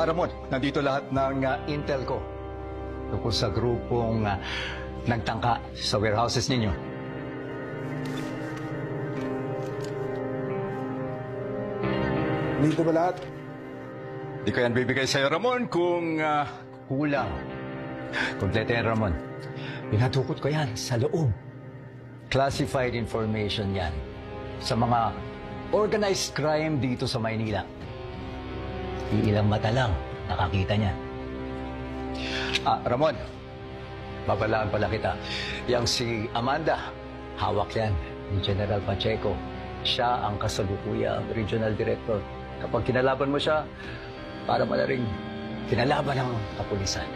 Ramon, nandito lahat ng intel ko tungkol sa grupong nagtangka sa warehouses ninyo. Dito ba lahat? Di ko yan bibigay sa'yo, Ramon, kung kulang. Kompleto yan, Ramon. Pinatukot ko yan sa loob. Classified information yan sa mga organized crime dito sa Maynila. Iilang mata lang nakakita niya. Ramon, babalaan pala kita. Yang si Amanda, hawak yan ni General Pacheco. Siya ang kasalukuyang regional director. Kapag kinalaban mo siya, para mo na rin kinalaban ng kapulisan.